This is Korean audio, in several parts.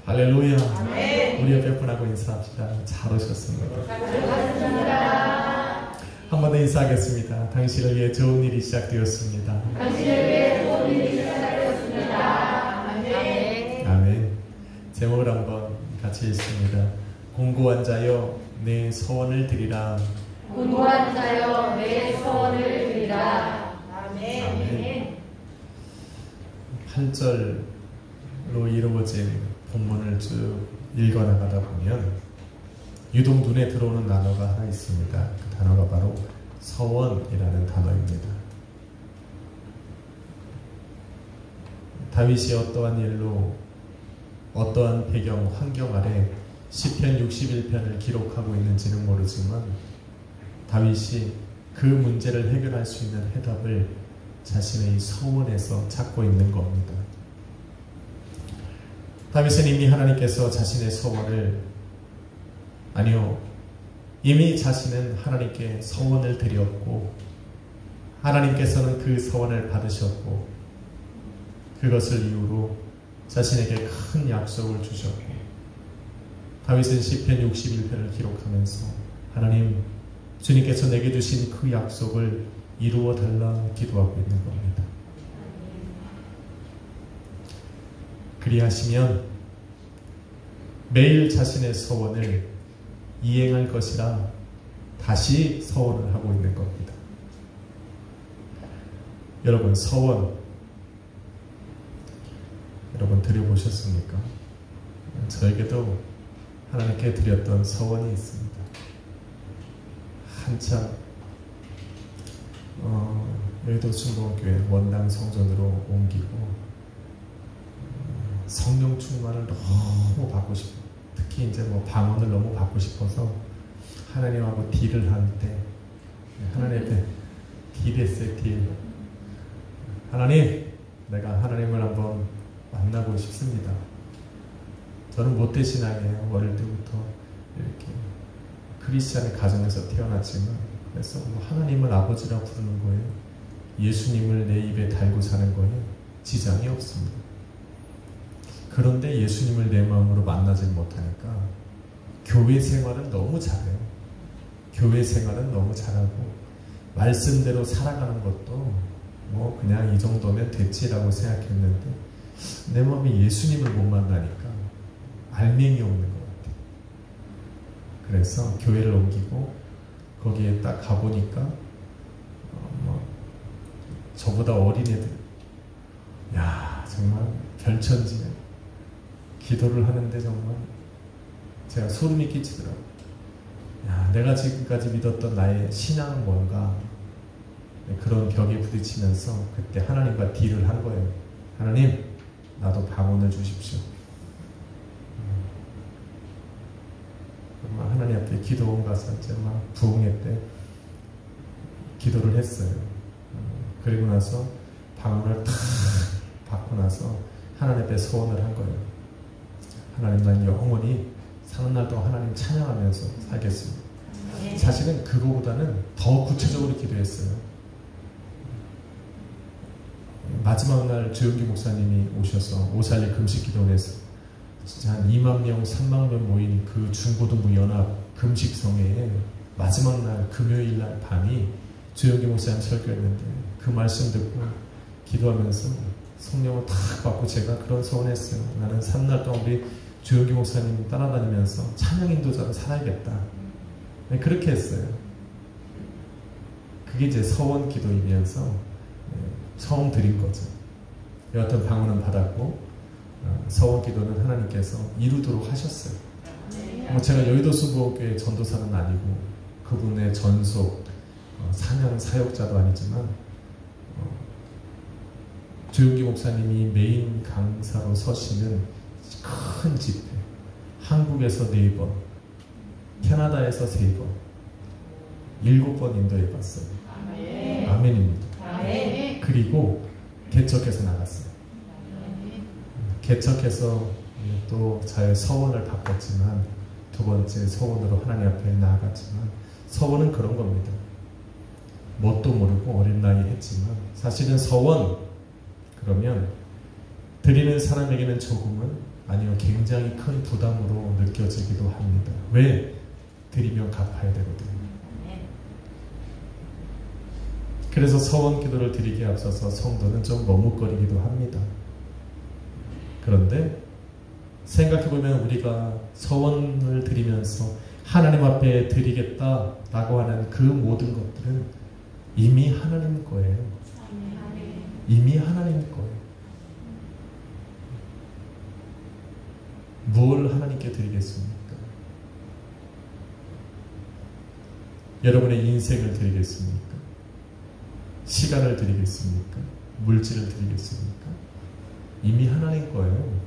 할렐루야. 아멘. 우리 옆에 분하고 인사합시다. 잘 오셨습니다. 한 번 더 인사하겠습니다. 당신을 위해 좋은 일이 시작되었습니다. 당신을 위해 좋은 일이 시작되었습니다. 아멘. 아멘. 제목을 한번 같이 읽습니다. 공고한 자여 내 소원을 드리라. 공고한 자여 내 소원을 드리라. 아멘. 아멘. 8절로 이루어진 본문을 쭉 읽어나가다 보면 유독 눈에 들어오는 단어가 하나 있습니다. 그 단어가 바로 서원이라는 단어입니다. 다윗이 어떠한 일로 어떠한 배경, 환경 아래 시편 61편을 기록하고 있는지는 모르지만 다윗이 그 문제를 해결할 수 있는 해답을 자신의 서원에서 찾고 있는 겁니다. 다윗은 이미 하나님께서 자신의 서원을 이미 자신은 하나님께 서원을 드렸고 하나님께서는 그 서원을 받으셨고 그것을 이유로 자신에게 큰 약속을 주셨고 다윗은 시편 61편을 기록하면서 하나님 주님께서 내게 주신 그 약속을 이루어 달라 기도하고 있는 겁니다. 그리하시면 매일 자신의 서원을 이행할 것이라 다시 서원을 하고 있는 겁니다. 여러분, 서원 여러분 드려보셨습니까? 저에게도 하나님께 드렸던 서원이 있습니다. 한참 여의도 순복음교회 원당 성전으로 옮기고 성령 충만을 너무 받고 싶어요. 특히 이제 방언을 너무 받고 싶어서 하나님하고 딜을 하는데 하나님한테 딜했어요. 딜. 하나님, 내가 하나님을 한번 만나고 싶습니다. 저는 모태신앙이에요. 어릴 때부터 이렇게 크리스찬의 가정에서 태어났지만 그래서 하나님을 아버지라고 부르는 거예요. 예수님을 내 입에 달고 사는 거에 지장이 없습니다. 그런데 예수님을 내 마음으로 만나지 못하니까 교회 생활은 너무 잘해요. 교회 생활은 너무 잘하고 말씀대로 살아가는 것도 그냥 이 정도면 됐지라고 생각했는데 내 마음이 예수님을 못 만나니까 알맹이 없는 것 같아요. 그래서 교회를 옮기고 거기에 딱 가보니까 저보다 어린 애들 정말 별천지네. 기도를 하는데 정말 제가 소름이 끼치더라고요. 내가 지금까지 믿었던 나의 신앙은 뭔가 그런 벽에 부딪히면서 그때 하나님과 딜을 한 거예요. 하나님, 나도 방언을 주십시오. 정말 하나님 앞에 기도원 가서 이제 막 부흥회 때 기도를 했어요. 그리고 나서 방언을 탁 받고 나서 하나님 앞에 소원을 한 거예요. 하나님, 난 영원히 사는 날 동안 하나님 찬양하면서 살겠습니다. 사실은 그거보다는 더 구체적으로 기도했어요. 마지막 날 조영기 목사님이 오셔서 541 금식기도원에서 진짜 한 2만 명, 3만 명 모인 그 중고등부 연합 금식성회에 마지막 날 금요일 날 밤이 조영기 목사님 설교했는데 그 말씀 듣고 기도하면서 성령을 탁 받고 제가 그런 소원했어요. 나는 3날 동안 우리 조영기 목사님 따라다니면서 찬양 인도자로 살아야겠다. 네, 그렇게 했어요. 그게 이제 서원 기도이면서 처음 드린 거죠. 여하튼 방언은 받았고 서원 기도는 하나님께서 이루도록 하셨어요. 제가 여의도 순복음교회 전도사는 아니고 그분의 전속 사냥 사역자도 아니지만 조영기 목사님이 메인 강사로 서시는 큰 집회, 한국에서 4번, 캐나다에서 3번, 7번 인도해 봤어요. 아멘입니다. 아멘. 그리고 개척해서 나갔어요. 개척해서 또 자의 서원을 바꿨지만 두 번째 서원으로 하나님 앞에 나아갔지만 서원은 그런 겁니다. 뭣도 모르고 어린 나이에 했지만 사실은 서원 그러면 드리는 사람에게는 조금은 아니요 굉장히 굉장히 큰 부담으로 느껴지기도 합니다. 왜? 드리면 갚아야 되거든요. 그래서 서원 기도를 드리기에 앞서서 성도는 좀 머뭇거리기도 합니다. 그런데 생각해보면 우리가 서원을 드리면서 하나님 앞에 드리겠다라고 하는 그 모든 것들은 이미 하나님 거예요. 이미 하나님 거예요. 뭘 하나님께 드리겠습니까? 여러분의 인생을 드리겠습니까? 시간을 드리겠습니까? 물질을 드리겠습니까? 이미 하나님 거예요.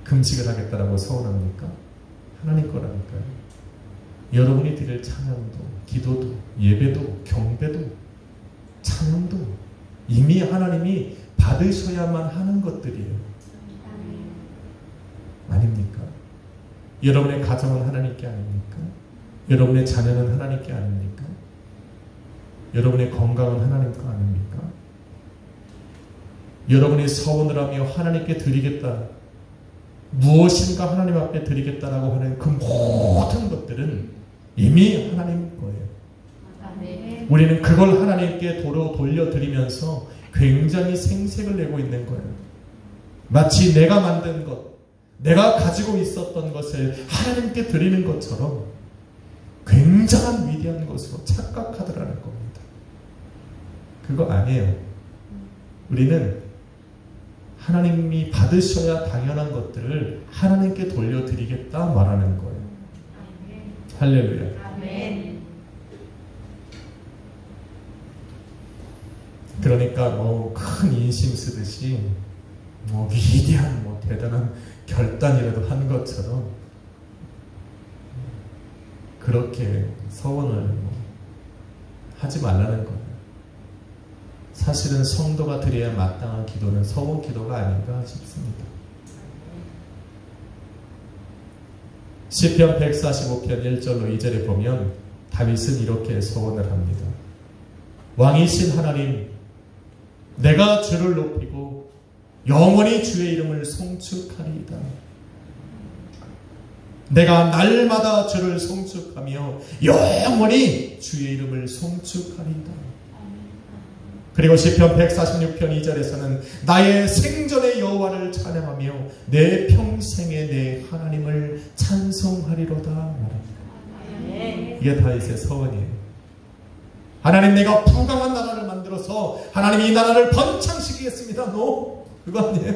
금식을 하겠다라고 서운합니까? 하나님 거라니까요. 여러분이 드릴 찬양도, 기도도, 예배도, 경배도, 찬양도 이미 하나님이 받으셔야만 하는 것들이에요. 아닙니까? 여러분의 가정은 하나님께 아닙니까? 여러분의 자녀는 하나님께 아닙니까? 여러분의 건강은 하나님 거 아닙니까? 여러분이 서원을 하며 하나님께 드리겠다, 무엇인가 하나님 앞에 드리겠다라고 하는 그 모든 것들은 이미 하나님 거예요. 우리는 그걸 하나님께 도로 돌려드리면서 굉장히 생색을 내고 있는 거예요. 마치 내가 만든 것, 내가 가지고 있었던 것을 하나님께 드리는 것처럼 굉장한 위대한 것으로 착각하더라는 겁니다. 그거 아니에요. 우리는 하나님이 받으셔야 당연한 것들을 하나님께 돌려드리겠다 말하는 거예요. 할렐루야. 아멘. 그러니까 큰 인심 쓰듯이 위대한 대단한 결단이라도 한 것처럼 그렇게 서원을 하지 말라는 거예요. 사실은 성도가 드려야 마땅한 기도는 서원 기도가 아닌가 싶습니다. 시편 145편 1절로 2절에 보면 다윗은 이렇게 서원을 합니다. 왕이신 하나님, 내가 주를 높이고 영원히 주의 이름을 송축하리이다. 내가 날마다 주를 송축하며 영원히 주의 이름을 송축하리이다. 그리고 시편 146편 2절에서는 나의 생전의 여호와를 찬양하며 내 평생에 내 하나님을 찬송하리로다. 이게 다윗의 서원이에요. 하나님, 내가 부강한 나라를 만들어서 하나님이 이 나라를 번창시키겠습니다. 그거 아니에요?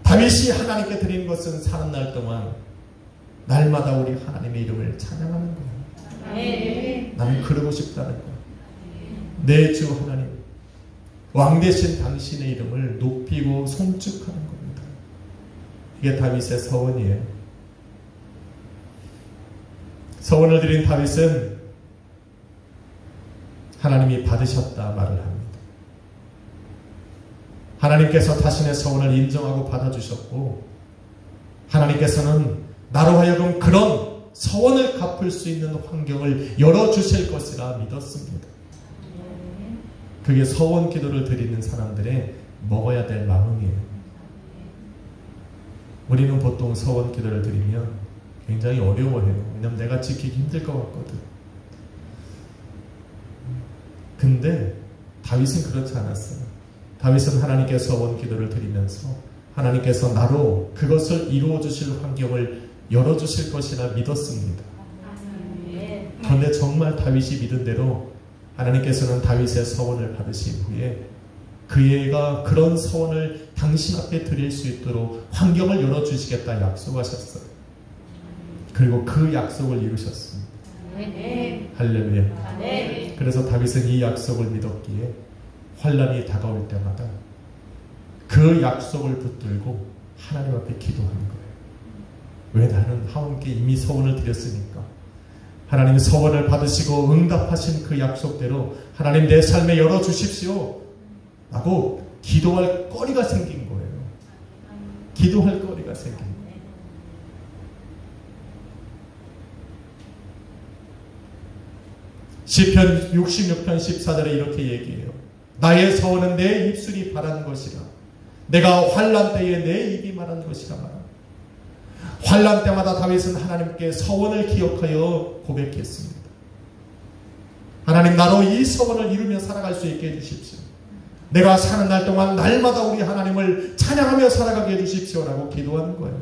다윗이 하나님께 드린 것은 사는 날 동안 날마다 우리 하나님의 이름을 찬양하는 거예요. 나는 그러고 싶다는 거예요. 내 주 하나님, 왕 대신 당신의 이름을 높이고 송축하는 겁니다. 이게 다윗의 서원이에요. 서원을 드린 다윗은 하나님이 받으셨다 말을 합니다. 하나님께서 자신의 서원을 인정하고 받아주셨고, 하나님께서는 나로 하여금 그런 서원을 갚을 수 있는 환경을 열어주실 것이라 믿었습니다. 그게 서원 기도를 드리는 사람들의 먹어야 될 마음이에요. 우리는 보통 서원 기도를 드리면 굉장히 어려워해요. 왜냐면 내가 지키기 힘들 것 같거든. 근데 다윗은 그렇지 않았어요. 다윗은 하나님께 서원 기도를 드리면서 하나님께서 나로 그것을 이루어 주실 환경을 열어주실 것이라 믿었습니다. 그런데 정말 다윗이 믿은 대로 하나님께서는 다윗의 서원을 받으신 후에 그애가 그런 서원을 당신 앞에 드릴 수 있도록 환경을 열어주시겠다 약속하셨어요. 그리고 그 약속을 이루셨습니다. 할렐루야. 그래서 다윗은 이 약속을 믿었기에 환난이 다가올 때마다 그 약속을 붙들고 하나님 앞에 기도하는 거예요. 왜? 나는 하나님께 이미 서원을 드렸으니까. 하나님 서원을 받으시고 응답하신 그 약속대로 하나님 내 삶에 열어주십시오 라고 기도할 거리가 생긴 거예요. 기도할 거리가 생긴 거예요. 시편 66편 14절에 이렇게 얘기해요. 나의 서원은 내 입술이 바라는 것이라. 내가 환난 때에 내 입이 말하는 것이라 말하라. 환난 때마다 다윗은 하나님께 서원을 기억하여 고백했습니다. 하나님, 나로 이 서원을 이루며 살아갈 수 있게 해주십시오. 내가 사는 날 동안 날마다 우리 하나님을 찬양하며 살아가게 해주십시오라고 기도하는 거예요.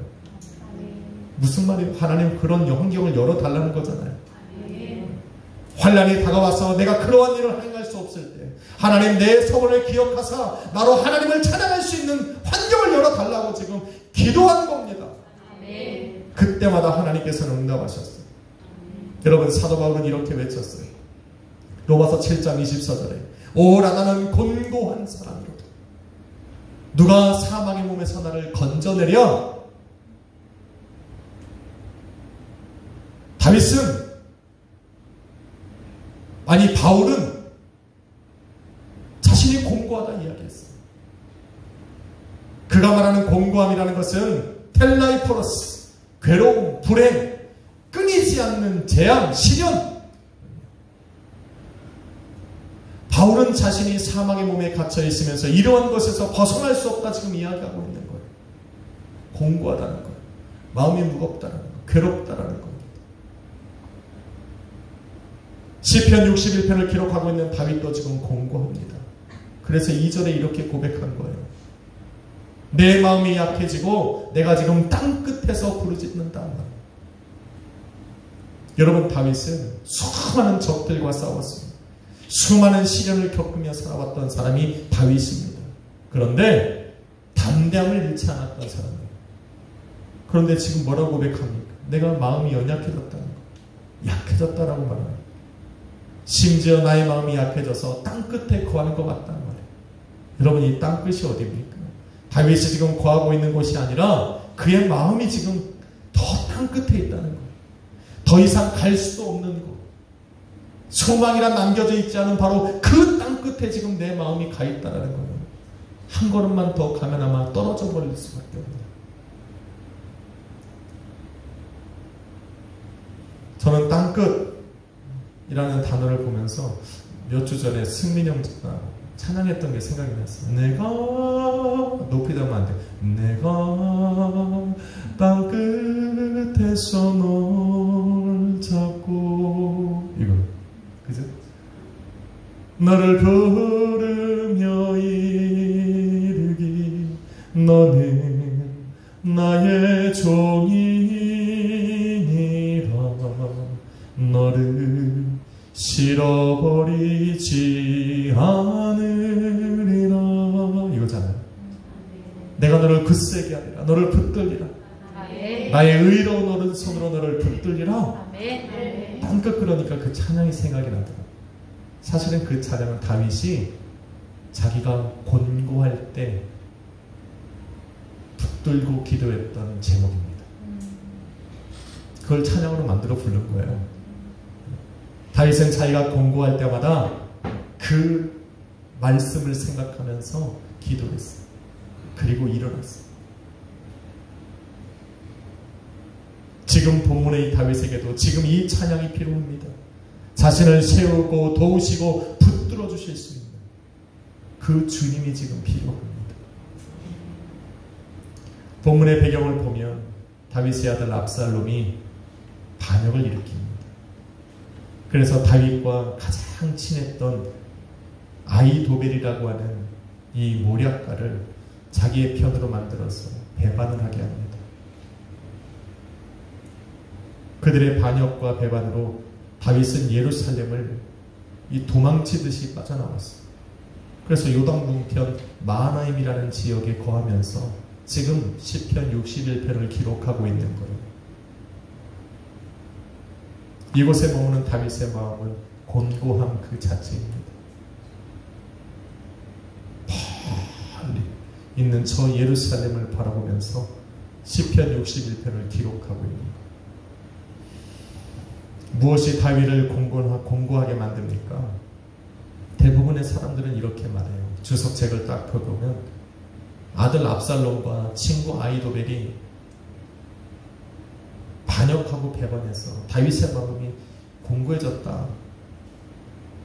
무슨 말이에요? 하나님 그런 환경을 열어달라는 거잖아요. 환난이 다가와서 내가 그러한 일을 행할 수 없을 때 하나님 내 서원을 기억하사 나로 하나님을 찬양할 수 있는 환경을 열어달라고 지금 기도한 겁니다. 그때마다 하나님께서는 응답하셨어요. 여러분, 사도 바울은 이렇게 외쳤어요. 로마서 7장 24절에 오라 나는 곤고한 사람이로다. 누가 사망의 몸에서 나를 건져내려? 바울은 자신이 곤고하다 이야기했어요. 그가 말하는 곤고함이라는 것은 텔라이포러스, 괴로움, 불행, 끊이지 않는 재앙, 시련. 바울은 자신이 사망의 몸에 갇혀 있으면서 이러한 것에서 벗어날 수 없다 지금 이야기하고 있는 거예요. 곤고하다는 거예요. 마음이 무겁다는 거예요. 괴롭다라는 겁니다. 시편 61편을 기록하고 있는 다윗도 지금 곤고합니다. 그래서 2절에 이렇게 고백한 거예요. 내 마음이 약해지고 내가 지금 땅끝에서 부르짖는다. 여러분, 다윗은 수많은 적들과 싸웠습니다. 수많은 시련을 겪으며 살아왔던 사람이 다윗입니다. 그런데 담대함을 잃지 않았던 사람이에요. 그런데 지금 뭐라고 고백합니까? 내가 마음이 연약해졌다는 거. 약해졌다라고 말합니다. 심지어 나의 마음이 약해져서 땅끝에 거하는 것 같다는 말이에요. 여러분, 이 땅끝이 어디입니까? 다윗이 지금 거하고 있는 곳이 아니라 그의 마음이 지금 더 땅끝에 있다는 거예요. 더 이상 갈 수도 없는 곳. 소망이란 남겨져 있지 않은 바로 그 땅끝에 지금 내 마음이 가 있다는 거예요. 한 걸음만 더 가면 아마 떨어져 버릴 수밖에 없네요. 저는 땅끝이라는 단어를 보면서 몇 주 전에 승민영 집사 찬양했던 게 생각이 났어요. 내가 높이 들으면 안 돼. 내가 땅끝에서 널 잡고, 이거 그죠? 너를 부르며 이르기 너는 나의 종이니라. 너를 실어버리지 않으리라. 이거잖아요. 내가 너를 굳세게 하리라. 너를 붙들리라. 나의 의로운 오른손으로 너를 붙들리라. 땅끝. 그러니까 그 찬양이 생각이 나더라고요. 사실은 그 찬양은 다윗이 자기가 곤고할 때 붙들고 기도했던 제목입니다. 그걸 찬양으로 만들어 부른 거예요. 다윗은 자기가 곤고할 때마다 그 말씀을 생각하면서 기도했어요. 그리고 일어났어요. 지금 본문의 이 다윗에게도 지금 이 찬양이 필요합니다. 자신을 세우고 도우시고 붙들어 주실 수 있는 그 주님이 지금 필요합니다. 본문의 배경을 보면 다윗의 아들 압살롬이 반역을 일으킵니다. 그래서 다윗과 가장 친했던 아히도벨이라고 하는 이 모략가를 자기의 편으로 만들어서 배반을 하게 합니다. 그들의 반역과 배반으로 다윗은 예루살렘을 이 도망치듯이 빠져나왔어요. 그래서 요단 동편 마하나임이라는 지역에 거하면서 지금 시편 61편을 기록하고 있는 거예요. 이곳에 머무는 다윗의 마음은 곤고함 그 자체입니다. 멀리 있는 저 예루살렘을 바라보면서 시편 61편을 기록하고 있는 거예요. 무엇이 다윗을 곤고하게 만듭니까? 대부분의 사람들은 이렇게 말해요. 주석책을 딱 펴보면 아들 압살롬과 친구 아히도벨이 반역하고 배반해서 다윗의 마음이 곤고해졌다.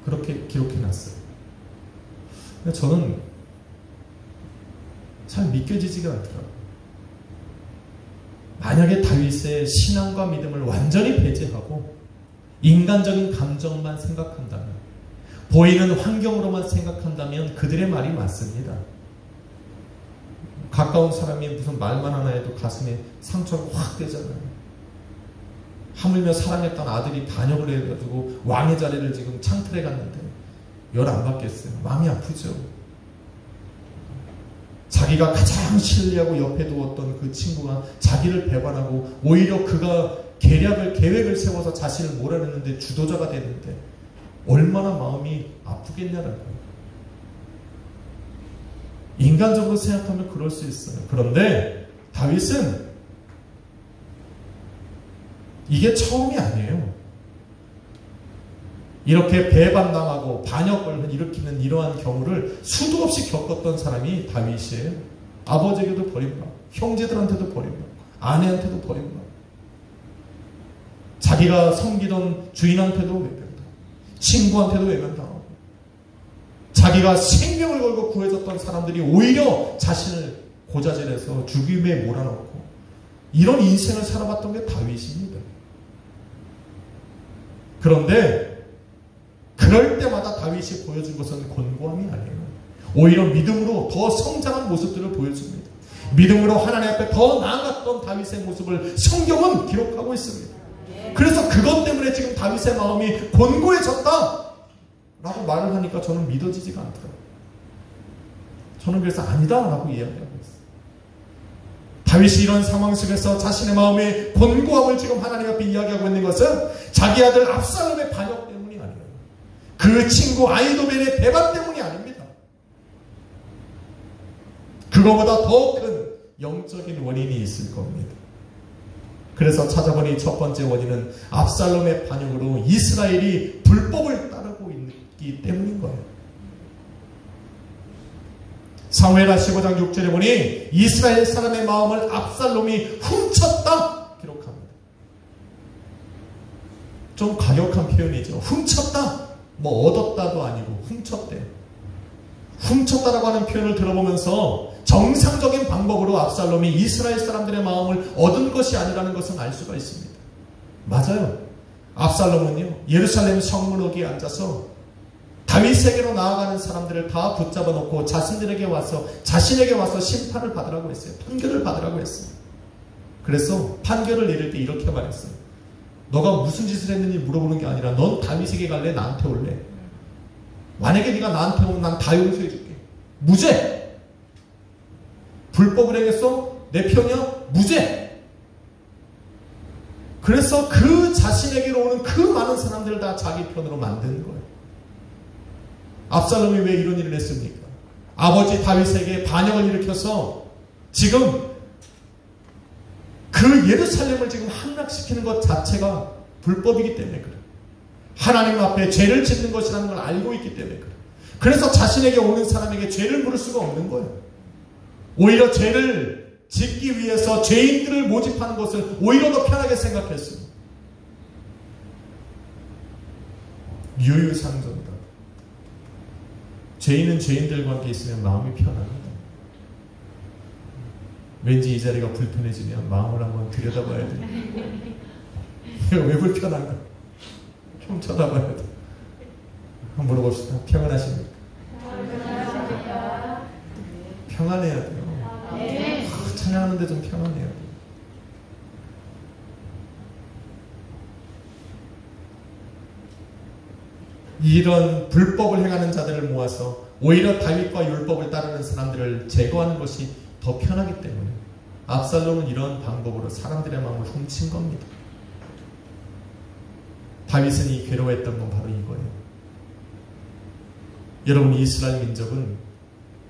그렇게 기록해놨어요. 저는 잘 믿겨지지가 않더라고요. 만약에 다윗의 신앙과 믿음을 완전히 배제하고 인간적인 감정만 생각한다면, 보이는 환경으로만 생각한다면 그들의 말이 맞습니다. 가까운 사람이 무슨 말만 하나 해도 가슴에 상처가 확 되잖아요. 하물며 사랑했던 아들이 반역을 해가지고 왕의 자리를 지금 창틀해 갔는데 열 안 받겠어요. 마음이 아프죠. 자기가 가장 신뢰하고 옆에 두었던 그 친구가 자기를 배반하고 오히려 그가 계획을 세워서 자신을 몰아내는데 주도자가 됐는데 얼마나 마음이 아프겠냐라는 거예요. 인간적으로 생각하면 그럴 수 있어요. 그런데 다윗은 이게 처음이 아니에요. 이렇게 배반당하고 반역을 일으키는 이러한 경우를 수도 없이 겪었던 사람이 다윗이에요. 아버지에게도 버림받고 형제들한테도 버림받고 아내한테도 버림받고 자기가 섬기던 주인한테도 외면당하고 친구한테도 외면당하고 자기가 생명을 걸고 구해줬던 사람들이 오히려 자신을 고자질해서 죽임에 몰아넣고 이런 인생을 살아봤던 게 다윗입니다. 그런데 그럴 때마다 다윗이 보여준 것은 권고함이 아니에요. 오히려 믿음으로 더 성장한 모습들을 보여줍니다. 믿음으로 하나님 앞에 더 나아갔던 다윗의 모습을 성경은 기록하고 있습니다. 그래서 그것 때문에 지금 다윗의 마음이 곤고해졌다 라고 말을 하니까 저는 믿어지지가 않더라고요. 저는 그래서 아니다 라고 이야기하고 있어요. 다윗이 이런 상황 속에서 자신의 마음의 곤고함을 지금 하나님 앞에 이야기하고 있는 것은 자기 아들 압살롬의 반역 때문이 아니에요. 그 친구 아히도벨의 배반 때문이 아닙니다. 그거보다 더 큰 영적인 원인이 있을 겁니다. 그래서 찾아보니 첫 번째 원인은 압살롬의 반역으로 이스라엘이 불법을 따르고 있기 때문인 거예요. 사무엘하 15장 6절에 보니 이스라엘 사람의 마음을 압살롬이 훔쳤다 기록합니다. 좀 과격한 표현이죠. 훔쳤다. 뭐 얻었다도 아니고 훔쳤대. 훔쳤다라고 하는 표현을 들어보면서 정상적인 방법으로 압살롬이 이스라엘 사람들의 마음을 얻은 것이 아니라는 것은 알 수가 있습니다. 맞아요. 압살롬은요, 예루살렘 성문호기에 앉아서 다윗에게로 나아가는 사람들을 다 붙잡아 놓고 자신에게 와서 심판을 받으라고 했어요. 판결을 받으라고 했어요. 그래서 판결을 내릴 때 이렇게 말했어요. 너가 무슨 짓을 했는지 물어보는 게 아니라 넌 다윗에게 갈래? 나한테 올래? 만약에 네가 나한테 오면 난 다 용서해 줄게. 무죄! 불법을 행했어? 내 편이야? 무죄! 그래서 그 자신에게로 오는 그 많은 사람들을 다 자기 편으로 만드는 거예요. 압살롬이 왜 이런 일을 했습니까? 아버지 다윗에게 반역을 일으켜서 지금 그 예루살렘을 지금 함락시키는 것 자체가 불법이기 때문에 그래요. 하나님 앞에 죄를 짓는 것이라는 걸 알고 있기 때문에 그래요. 그래서 자신에게 오는 사람에게 죄를 물을 수가 없는 거예요. 오히려 죄를 짓기 위해서 죄인들을 모집하는 것을 오히려 더 편하게 생각했어요. 유유상종이다. 죄인은 죄인들과 함께 있으면 마음이 편합니다. 왠지 이 자리가 불편해지면 마음을 한번 들여다봐야 돼요. 왜 불편한가? 좀 쳐다봐야 돼. 한번 물어봅시다. 평안하십니까? 평안해야 돼요. 찬양하는데 좀 평안해야 돼요. 이런 불법을 행하는 자들을 모아서 오히려 다윗과 율법을 따르는 사람들을 제거하는 것이 더 편하기 때문에 압살롬은 이런 방법으로 사람들의 마음을 훔친 겁니다. 다윗은 이 괴로워했던 건 바로 이거예요. 여러분, 이스라엘 민족은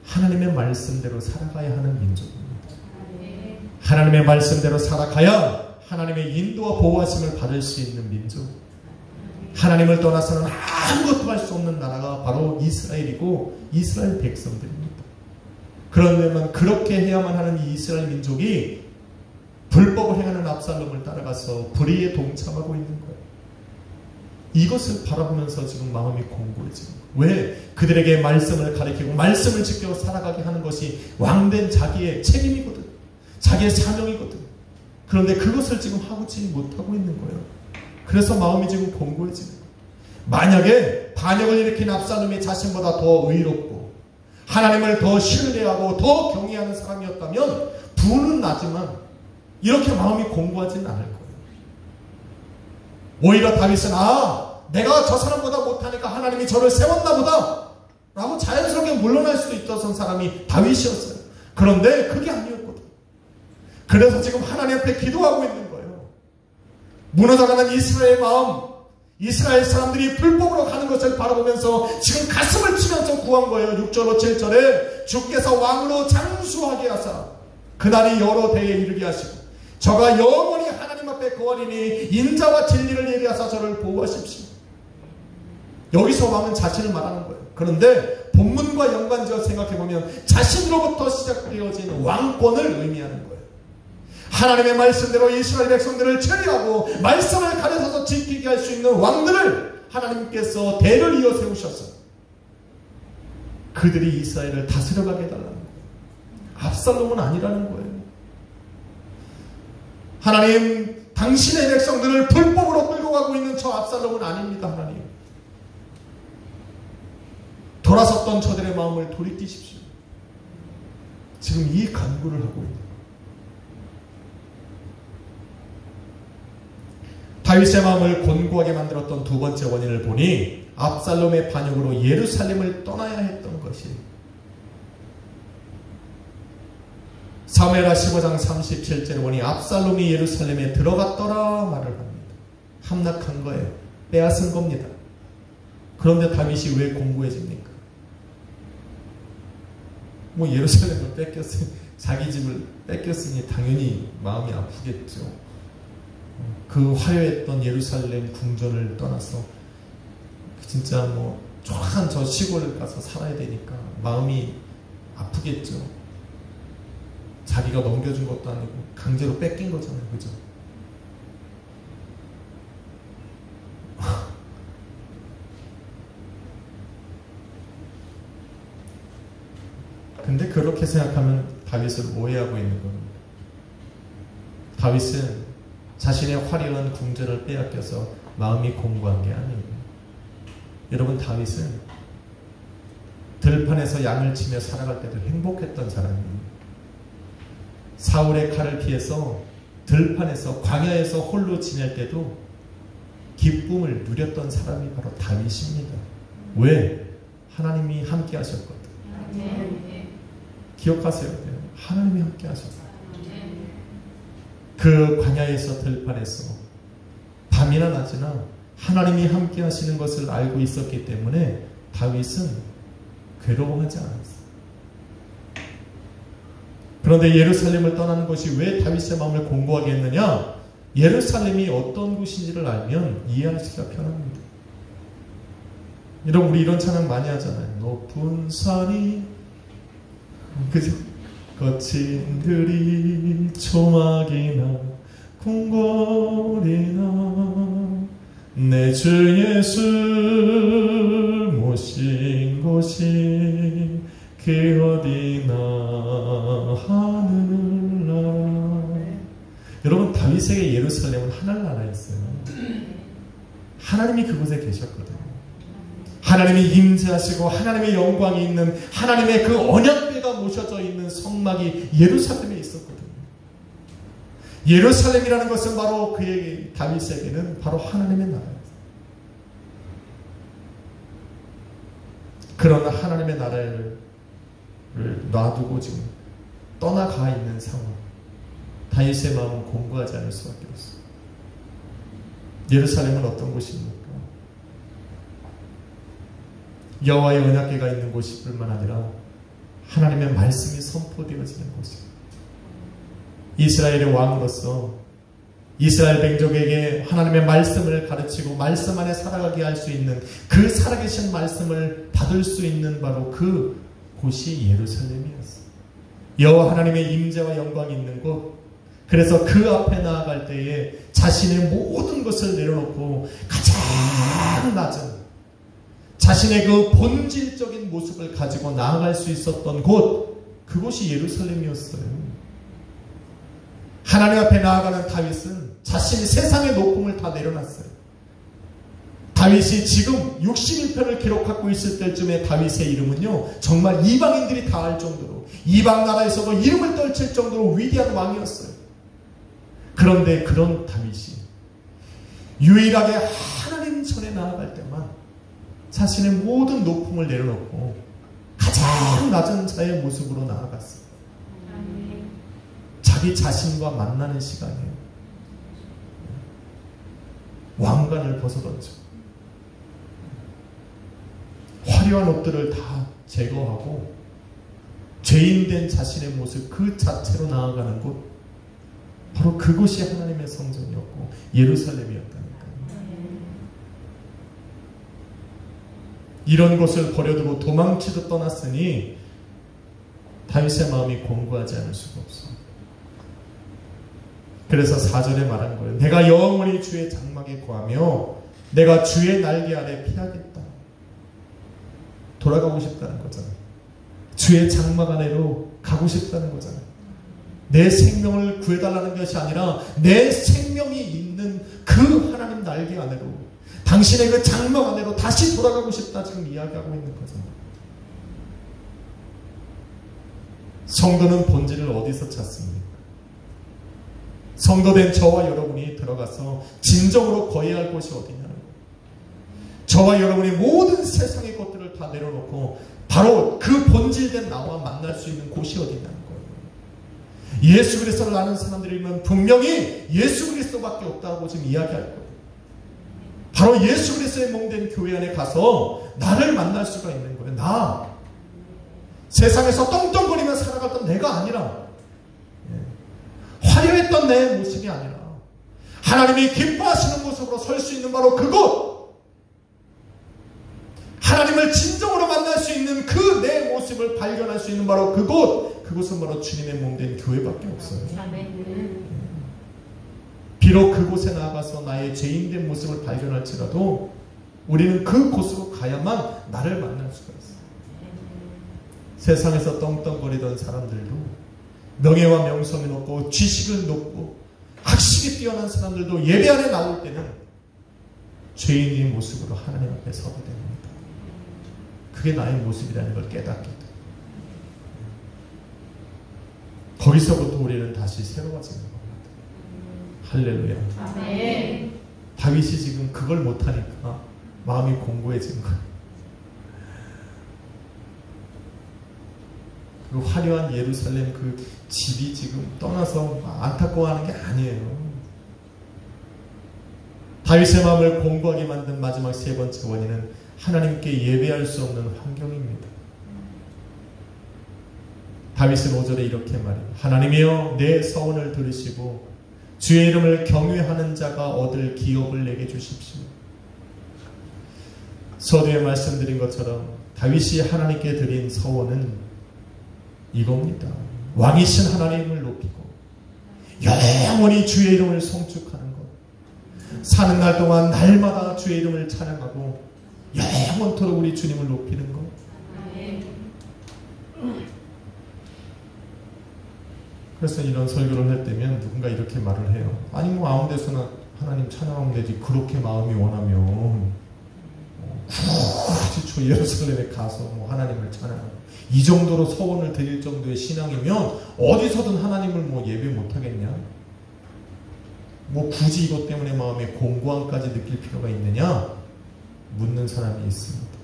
하나님의 말씀대로 살아가야 하는 민족입니다. 하나님의 말씀대로 살아가야 하나님의 인도와 보호하심을 받을 수 있는 민족. 하나님을 떠나서는 아무것도 할 수 없는 나라가 바로 이스라엘이고 이스라엘 백성들입니다. 그러면 그렇게 해야만 하는 이 이스라엘 민족이 불법을 행하는 압살롬을 따라가서 불의에 동참하고 있는 거예요. 이것을 바라보면서 지금 마음이 공고해지는 거예요. 왜? 그들에게 말씀을 가리키고 말씀을 지켜 살아가게 하는 것이 왕된 자기의 책임이거든. 자기의 사명이거든. 그런데 그것을 지금 하지 못하고 있는 거예요. 그래서 마음이 지금 공고해지는 거예요. 만약에 반역을 일으킨 압살롬이 자신보다 더 의롭고 하나님을 더 신뢰하고 더 경외하는 사람이었다면 분은 나지만 이렇게 마음이 공고하지는 않을 거예요. 오히려 다윗은 내가 저 사람보다 못하니까 하나님이 저를 세웠나 보다 라고 자연스럽게 물러날 수도 있던 사람이 다윗이었어요. 그런데 그게 아니었거든. 그래서 지금 하나님 앞에 기도하고 있는 거예요. 무너져가는 이스라엘 마음, 이스라엘 사람들이 불법으로 가는 것을 바라보면서 지금 가슴을 치면서 구한 거예요. 6절 7절에 주께서 왕으로 장수하게 하사 그날이 여러 대에 이르게 하시고 저가 영원히 하나님 앞에 거하리니 인자와 진리를 예비하사 저를 보호하십시오. 여기서 왕은 자신을 말하는 거예요. 그런데 본문과 연관지어 생각해보면 자신으로부터 시작되어진 왕권을 의미하는 거예요. 하나님의 말씀대로 이스라엘 백성들을 처리하고 말씀을 가려서서 지키게 할 수 있는 왕들을 하나님께서 대를 이어 세우셨어요. 그들이 이스라엘을 다스려가게 해달라는 거예요. 압살롬은 아니라는 거예요. 하나님, 당신의 백성들을 불법으로 끌고 가고 있는 저 압살롬은 아닙니다. 하나님, 돌아섰던 저들의 마음을 돌이키십시오. 지금 이 간구를 하고 있는 거예요. 다윗의 마음을 곤고하게 만들었던 두 번째 원인을 보니 압살롬의 반역으로 예루살렘을 떠나야 했던 것이 사무엘하 15장 37절에 보니 압살롬이 예루살렘에 들어갔더라 말을 합니다. 함락한 거예요. 빼앗은 겁니다. 그런데 다윗이 왜 공고해집니까? 예루살렘을 뺏겼으니, 자기 집을 뺏겼으니 당연히 마음이 아프겠죠. 그 화려했던 예루살렘 궁전을 떠나서 진짜 족한 저 시골을 가서 살아야 되니까 마음이 아프겠죠. 자기가 넘겨준 것도 아니고 강제로 뺏긴 거잖아요. 그죠? 근데 그렇게 생각하면 다윗을 오해하고 있는 겁니다. 다윗은 자신의 화려한 궁전을 빼앗겨서 마음이 공고한 게 아니에요. 여러분, 다윗은 들판에서 양을 치며 살아갈 때도 행복했던 사람이에요. 사울의 칼을 피해서 들판에서 광야에서 홀로 지낼 때도 기쁨을 누렸던 사람이 바로 다윗입니다. 왜? 하나님이 함께 하셨거든. 기억하세요. 하나님이 함께 하셨거든. 그 광야에서 들판에서 밤이나 낮이나 하나님이 함께 하시는 것을 알고 있었기 때문에 다윗은 괴로워하지 않았어요. 그런데 예루살렘을 떠나는 것이 왜 다윗의 마음을 공고하게 했느냐? 예루살렘이 어떤 곳인지를 알면 이해하시기가 편합니다. 여러분, 우리 이런 찬양 많이 하잖아요. 높은 산이, 그죠? 거친 들이 초막이나 궁궐이나 내 주 예수 모신 곳이 그 어디나 하늘나라. 여러분, 다윗에게 예루살렘은 하늘나라였어요. 하나님이 그곳에 계셨거든요. 하나님이 임재하시고 하나님의 영광이 있는, 하나님의 그 언약궤가 모셔져 있는 성막이 예루살렘에 있었거든요. 예루살렘이라는 것은 바로 그에게, 다윗에게는 바로 하나님의 나라였어요. 그러나 하나님의 나라를 놔두고 지금 떠나가 있는 상황, 다윗의 마음은 공고하지 않을 수밖에 없어요. 예루살렘은 어떤 곳입니까? 여호와의 언약궤가 있는 곳일 뿐만 아니라 하나님의 말씀이 선포되어지는 곳이에요. 이스라엘의 왕으로서 이스라엘 백족에게 하나님의 말씀을 가르치고 말씀 안에 살아가게 할 수 있는, 그 살아계신 말씀을 받을 수 있는 바로 그 곳이 예루살렘이었어요. 여호와 하나님의 임재와 영광이 있는 곳. 그래서 그 앞에 나아갈 때에 자신의 모든 것을 내려놓고 가장 낮은 자신의 그 본질적인 모습을 가지고 나아갈 수 있었던 곳, 그곳이 예루살렘이었어요. 하나님 앞에 나아가는 다윗은 자신이 세상의 높음을 다 내려놨어요. 다윗이 지금 61편을 기록하고 있을 때쯤에 다윗의 이름은요, 정말 이방인들이 다 알 정도로, 이방 나라에서도 이름을 떨칠 정도로 위대한 왕이었어요. 그런데 그런 다윗이 유일하게 하나님 전에 나아갈 때만 자신의 모든 높음을 내려놓고 가장 낮은 자의 모습으로 나아갔어요. 자기 자신과 만나는 시간이에요. 왕관을 벗어던져 화려한 옷들을 다 제거하고 죄인된 자신의 모습 그 자체로 나아가는 곳, 바로 그곳이 하나님의 성전이었고 예루살렘이었다니까요. 이런 곳을 버려두고 도망치듯 떠났으니 다윗의 마음이 공고하지 않을 수가 없어. 그래서 4절에 말한 거예요. 내가 영원히 주의 장막에 거하며 내가 주의 날개 아래 피하겠다. 돌아가고 싶다는 거잖아요. 주의 장막 안으로 가고 싶다는 거잖아요. 내 생명을 구해달라는 것이 아니라 내 생명이 있는 그 하나님 날개 안으로, 당신의 그 장막 안으로 다시 돌아가고 싶다 지금 이야기하고 있는 거잖아요. 성도는 본질을 어디서 찾습니까? 성도된 저와 여러분이 들어가서 진정으로 거해야 할 곳이 어디냐는 거예요. 저와 여러분이 모든 세상의 것들을 다 내려놓고 바로 그 본질된 나와 만날 수 있는 곳이 어디냐는 거예요. 예수 그리스도를 아는 사람들이면 분명히 예수 그리스도밖에 없다고 지금 이야기할 거예요. 바로 예수 그리스도의 몸된 교회 안에 가서 나를 만날 수가 있는 거예요. 나 세상에서 떵떵거리며 살아갔던 내가 아니라, 화려했던 내 모습이 아니라 하나님이 기뻐하시는 모습으로 설 수 있는 바로 그곳, 하나님을 진정으로 만날 수 있는 그 내 모습을 발견할 수 있는 바로 그곳은 바로 주님의 몸된 교회밖에 없어요. 비록 그곳에 나가서 나의 죄인된 모습을 발견할지라도 우리는 그곳으로 가야만 나를 만날 수가 있어요. 세상에서 떵떵거리던 사람들도, 명예와 명성이 높고 지식을 높고 학식이 뛰어난 사람들도 예배 안에 나올 때는 죄인의 모습으로 하나님 앞에 서게 됩니다. 그게 나의 모습이라는 걸 깨닫게 돼요. 거기서부터 우리는 다시 새로워지는 겁니다. 할렐루야. 아멘. 다윗이 지금 그걸 못하니까 마음이 공고해진 거예요. 그 화려한 예루살렘 그 집이 지금 떠나서 안타까워하는 게 아니에요. 다윗의 마음을 공고하게 만든 마지막 세 번째 원인은 하나님께 예배할 수 없는 환경입니다. 다윗은 5절에 이렇게 말해요. 하나님이여 내 서원을 들으시고 주의 이름을 경외하는 자가 얻을 기업을 내게 주십시오. 서두에 말씀드린 것처럼 다윗이 하나님께 드린 서원은 이겁니다. 왕이신 하나님을 높이고 영원히 주의 이름을 송축하는 것, 사는 날 동안 날마다 주의 이름을 찬양하고 영원토록 우리 주님을 높이는 것. 그래서 이런 설교를 할 때면 누군가 이렇게 말을 해요. 아니 뭐 아무 데서나 하나님 찬양하면 되지, 그렇게 마음이 원하면 굳이 저 예루살렘에 가서 뭐 하나님을 찬양하고, 이 정도로 서원을 드릴 정도의 신앙이면 어디서든 하나님을 뭐 예배 못하겠냐? 뭐 굳이 이것 때문에 마음에 공고함까지 느낄 필요가 있느냐? 묻는 사람이 있습니다.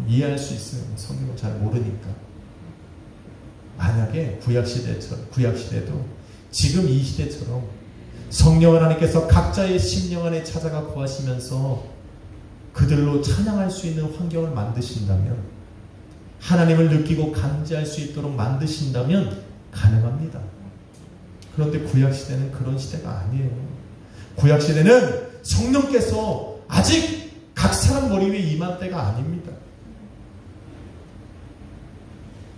이해할 수 있어요. 성경을 잘 모르니까. 만약에 구약시대도 지금 이 시대처럼 성령 하나님께서 각자의 심령 안에 찾아가 거하시면서 그들로 찬양할 수 있는 환경을 만드신다면, 하나님을 느끼고 감지할 수 있도록 만드신다면 가능합니다. 그런데 구약시대는 그런 시대가 아니에요. 구약시대는 성령께서 아직 각 사람 머리 위에 임한 때가 아닙니다.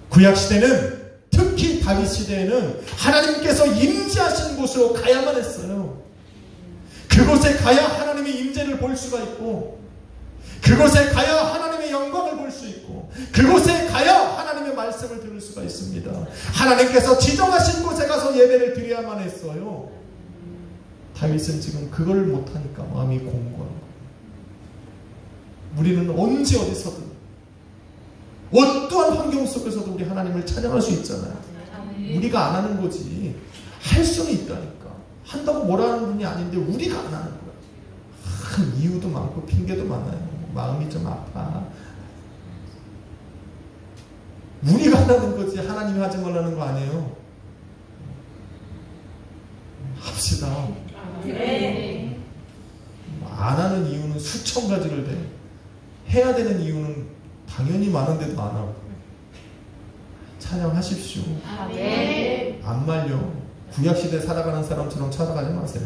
구약시대는, 특히 다윗 시대에는 하나님께서 임재하신 곳으로 가야만 했어요. 그곳에 가야 하나님이 임재를 볼 수가 있고, 그곳에 가야 하나님의 영광을 볼 수 있고, 그곳에 가야 하나님의 말씀을 들을 수가 있습니다. 하나님께서 지정하신 곳에 가서 예배를 드려야만 했어요. 다윗은 지금 그걸 못하니까 마음이 공고한 거예요. 우리는 언제 어디서든 어떠한 환경 속에서도 우리 하나님을 찬양할 수 있잖아요. 우리가 안 하는 거지. 할 수는 있다니까. 한다고 뭐라는 분이 아닌데 우리가 안 하는 거야. 이유도 많고 핑계도 많아요. 마음이 좀 아파. 우리가 하는 거지 하나님이 하지 말라는 거 아니에요. 합시다. 네. 안 하는 이유는 수천 가지를 돼. 해야 되는 이유는 당연히 많은데도 안 하고. 찬양하십시오. 네. 안 말려. 구약시대 살아가는 사람처럼 찾아가지 마세요.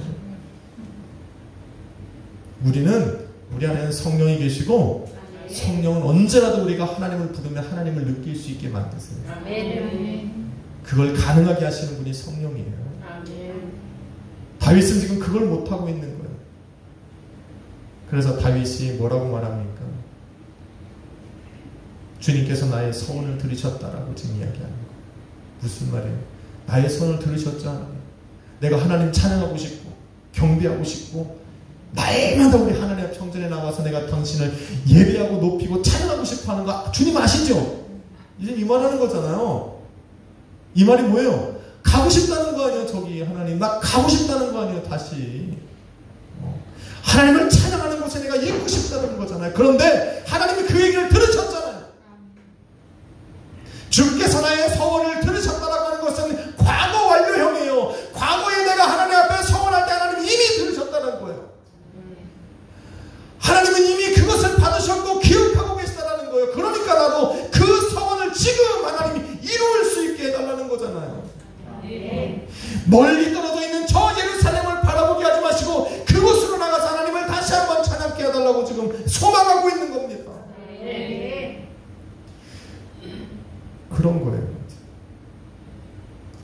우리는 우리 안에는 성령이 계시고, 성령은 언제라도 우리가 하나님을 부르면 하나님을 느낄 수 있게 만드세요. 그걸 가능하게 하시는 분이 성령이에요. 다윗은 지금 그걸 못하고 있는 거예요. 그래서 다윗이 뭐라고 말합니까? 주님께서 나의 소원을 들으셨다라고 지금 이야기하는 거예요. 무슨 말이에요? 나의 소원을 들으셨잖아요. 내가 하나님 찬양하고 싶고 경배하고 싶고 날마다 우리 하나님 앞 성전에 나가서 내가 당신을 예배하고 높이고 찬양하고 싶어하는 거 주님 아시죠? 이제 이 말하는 거잖아요. 이 말이 뭐예요? 가고 싶다는 거 아니에요. 저기 하나님 나 가고 싶다는 거 아니에요. 다시 하나님을 찬양하는 곳에 내가 있고 싶다는 거잖아요. 그런데 하나님이 그 얘기를 들으셨잖아요. 주께서 나의 소원을 들으셨다라고 하는 것은 과거 완료형이에요. 과거에 내가 하나님 앞에 소원할 때 하나님이 이미 들으셨다는 거예요. 하나님은 이미 그것을 받으셨고 기억하고 계시다는 거예요. 그러니까 나도 그 소원을 지금 하나님이 이루을 수 있게 해달라는 거잖아요. 멀리 떨어져 있는 저 예루살렘을 바라보게 하지 마시고 그곳으로 나가서 하나님을 다시 한번 찬양케 해달라고 지금 소망하고 있는 겁니다. 그런 거예요.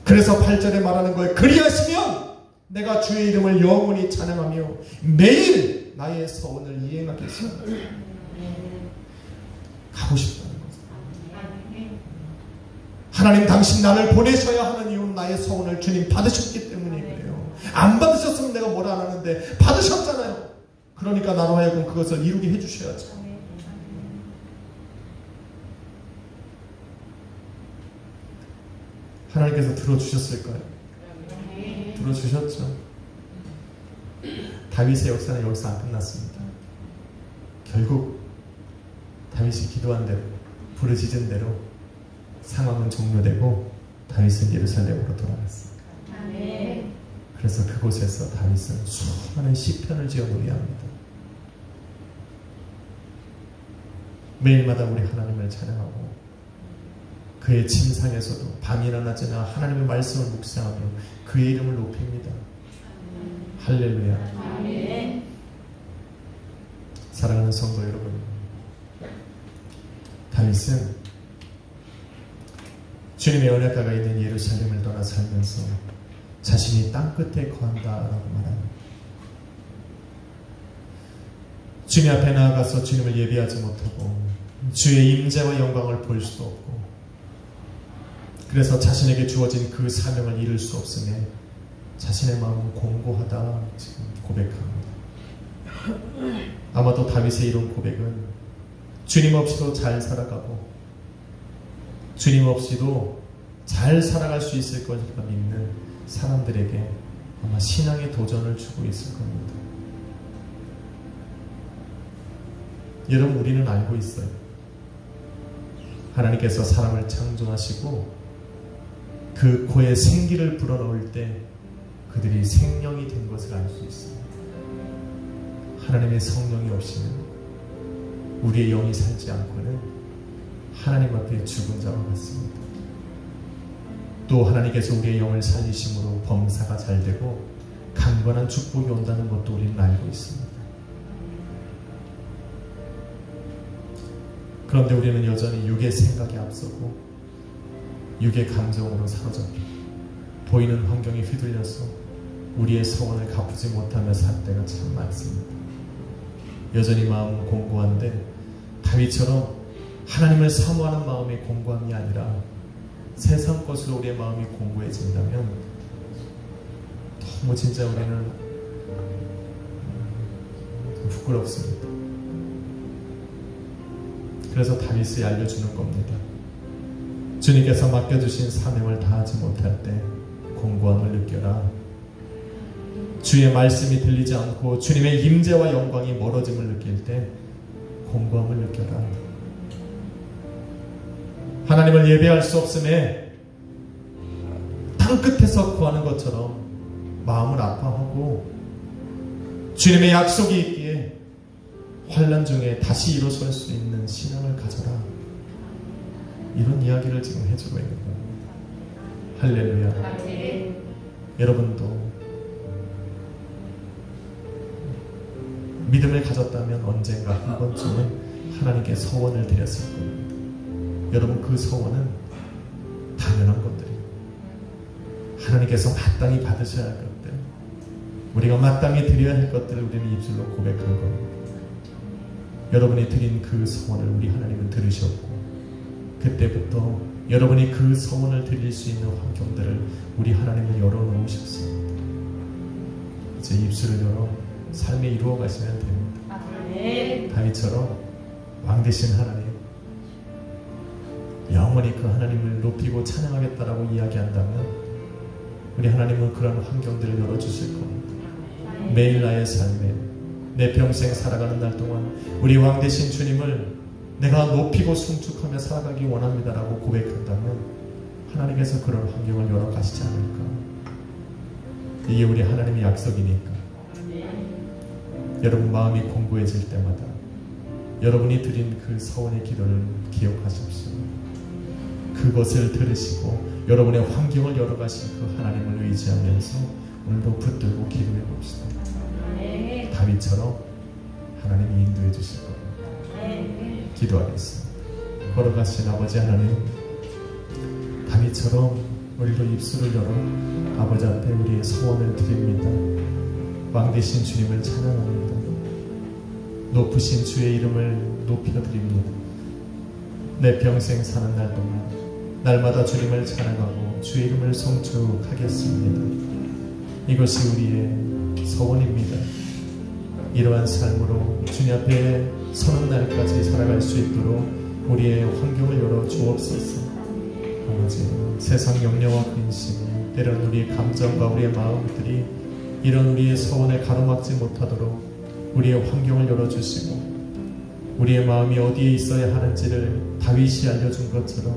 그래서 8절에 말하는 거예요. 그리하시면 내가 주의 이름을 영원히 찬양하며 매일 나의 소원을 이행하겠습니다. 가고 싶다는 거죠. 하나님 당신 나를 보내셔야 하는 이유는 나의 소원을 주님 받으셨기 때문에 그래요. 안 받으셨으면 내가 뭐라 안 하는데 받으셨잖아요. 그러니까 나로 하여금 그것을 이루게 해주셔야죠. 하나님께서 들어주셨을까요? 들어주셨죠. 다윗의 역사는 여기서 안 끝났습니다. 결국 다윗이 기도한 대로 부르짖은 대로 상황은 종료되고 다윗은 예루살렘으로 돌아갔습니다. 그래서 그곳에서 다윗은 수많은 시편을 지어 노래합니다. 매일마다 우리 하나님을 찬양하고 그의 침상에서도 밤이나 낮이나 하나님의 말씀을 묵상하며 그의 이름을 높입니다. 할렐루야. 아멘. 사랑하는 성도 여러분, 다윗은 주님의 언약궤가 있는 예루살렘을 떠나 살면서 자신이 땅끝에 거한다라고 말합니다. 주님 앞에 나아가서 주님을 예배하지 못하고 주의 임재와 영광을 볼 수도 없고 그래서 자신에게 주어진 그 사명을 이룰 수 없으며 자신의 마음은 공고하다 지금 고백합니다. 아마도 다윗의 이런 고백은 주님 없이도 잘 살아가고 주님 없이도 잘 살아갈 수 있을 것이라 믿는 사람들에게 아마 신앙의 도전을 주고 있을 겁니다. 여러분 우리는 알고 있어요. 하나님께서 사람을 창조하시고 그 코에 생기를 불어넣을 때 그들이 생명이 된 것을 알 수 있습니다. 하나님의 성령이 없이는 우리의 영이 살지 않고는 하나님 앞에 죽은 자와 같습니다. 또 하나님께서 우리의 영을 살리심으로 범사가 잘되고 강건한 축복이 온다는 것도 우리는 알고 있습니다. 그런데 우리는 여전히 육의 생각에 앞서고 육의 감정으로 사로잡혀 보이는 환경에 휘둘려서 우리의 소원을 갚지 못하며 살 때가 참 많습니다. 여전히 마음은 공고한데 다윗처럼 하나님을 사모하는 마음이 공고함이 아니라 세상 것으로 우리의 마음이 공고해진다면 너무 진짜 우리는 부끄럽습니다. 그래서 다윗이 알려주는 겁니다. 주님께서 맡겨주신 사명을 다하지 못할 때 공고함을 느껴라. 주의 말씀이 들리지 않고 주님의 임재와 영광이 멀어짐을 느낄 때 공고함을 느껴라. 하나님을 예배할 수 없음에 땅끝에서 구하는 것처럼 마음을 아파하고 주님의 약속이 있기에 환난 중에 다시 일어설 수 있는 신앙을 가져라. 이런 이야기를 지금 해주고 있는 거예요. 할렐루야. 네. 여러분도 믿음을 가졌다면 언젠가 한 번쯤은 하나님께 서원을 드렸을 겁니다. 여러분, 그 서원은 당연한 것들이에요. 하나님께서 마땅히 받으셔야 할 것들, 우리가 마땅히 드려야 할 것들을 우리는 입술로 고백한 겁니다. 여러분이 드린 그 서원을 우리 하나님은 들으셨고, 그때부터 여러분이 그 서원을 드릴 수 있는 환경들을 우리 하나님은 열어놓으셨습니다. 이제 입술을 열어 삶에 이루어 가시면 됩니다. 네. 다윗처럼 왕되신 하나님, 영원히 그 하나님을 높이고 찬양하겠다라고 이야기한다면 우리 하나님은 그런 환경들을 열어주실 겁니다. 매일 나의 삶에, 내 평생 살아가는 날 동안 우리 왕되신 주님을 내가 높이고 송축하며 살아가기 원합니다라고 고백한다면 하나님께서 그런 환경을 열어 가시지 않을까. 이게 우리 하나님의 약속이니까. 여러분 마음이 공고해질 때마다 여러분이 드린 그 서원의 기도를 기억하십시오. 그것을 들으시고 여러분의 환경을 열어가신 그 하나님을 의지하면서 오늘도 붙들고 기도해 봅시다. 다윗처럼 하나님이 인도해 주실 겁니다. 기도하겠습니다. 걸어가신 아버지 하나님, 다윗처럼 우리도 입술을 열어 아버지 앞에 우리의 소원을 드립니다. 왕되신 주님을 찬양합니다. 높으신 주의 이름을 높여드립니다. 내 평생 사는 날 동안 날마다 주님을 찬양하고 주의 이름을 송축하겠습니다. 이것이 우리의 소원입니다. 이러한 삶으로 주님 앞에 서는 날까지 살아갈 수 있도록 우리의 환경을 열어 주옵소서. 아버지, 세상 염려와 근심, 때론 우리의 감정과 우리의 마음들이 이런 우리의 소원을 가로막지 못하도록 우리의 환경을 열어주시고, 우리의 마음이 어디에 있어야 하는지를 다윗이 알려준 것처럼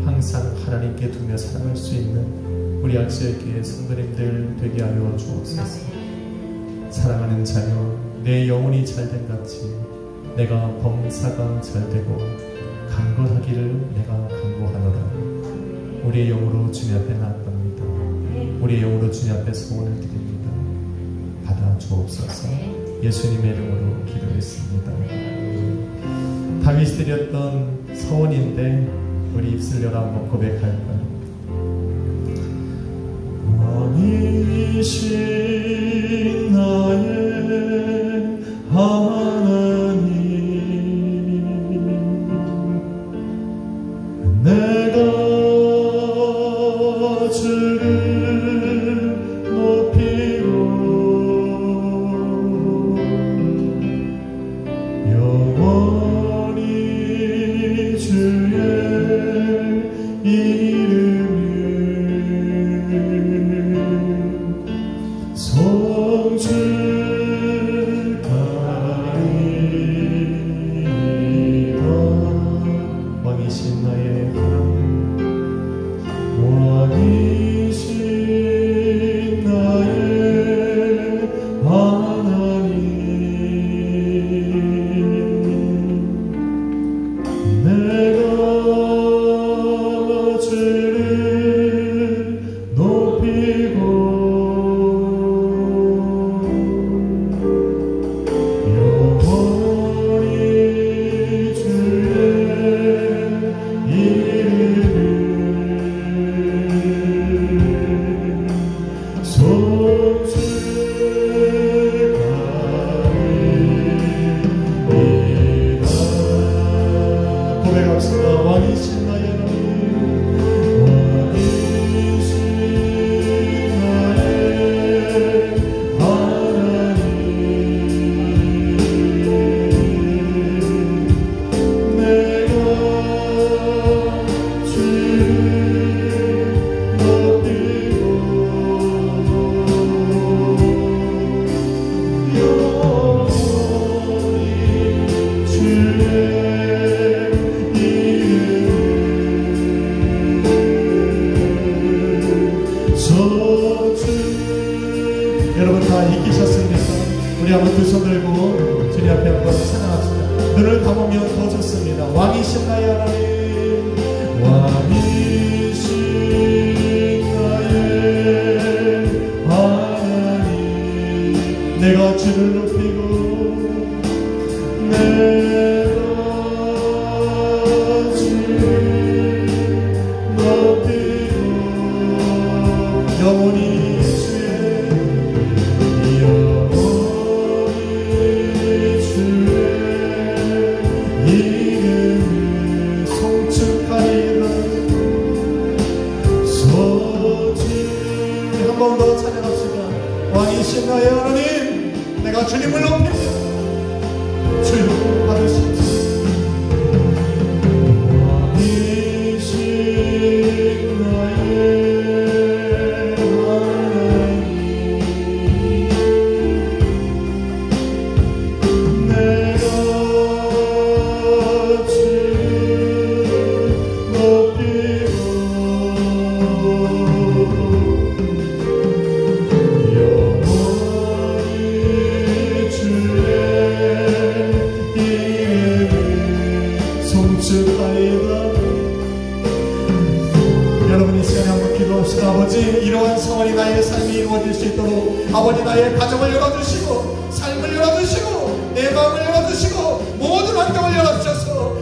항상 하나님께 두며 살아갈 수 있는 우리 악시의교회 성도님들 되게 하여 주옵소서. 사랑하는 자녀, 내 영혼이 잘된 같이 내가 범사가 잘되고 강건하기를 내가 간구하노라. 우리의 영으로 주님 앞에 나아갑니다. 우리의 영으로 주님 앞에 소원을 드립니다. 받아 주옵소서. 예수님의 이름으로 기도했습니다. 다윗이 드렸던 서원인데 우리 입술 열어 한번 고백할까요? 왕이신 나의 하나님, 내가 주를 높이고 영원히 주의 이름을 송축 다 이기셨습니까? 우리 한번 두 손 들고 주님 앞에 한번 찬양합시다. 눈을 감으면 더 좋습니다. 왕이신 나의 하나님, 왕이신 나의 하나님, 내가 주를 높이고 내가 주를 높이고 영원히 왕이신 나의 하나님, 내가 주님을 높입니다. 주여 받으십시오. 왕이신 나의 하나님, 내가 주를 높이고 여러분 이 시간에 한번 기도합시다. 아버지, 이러한 상황이 나의 삶이 이루어질 수 있도록 아버지 나의 가정을 열어주시고 삶을 열어주시고 내 마음을 열어주시고 모든 환경을 열어주셔서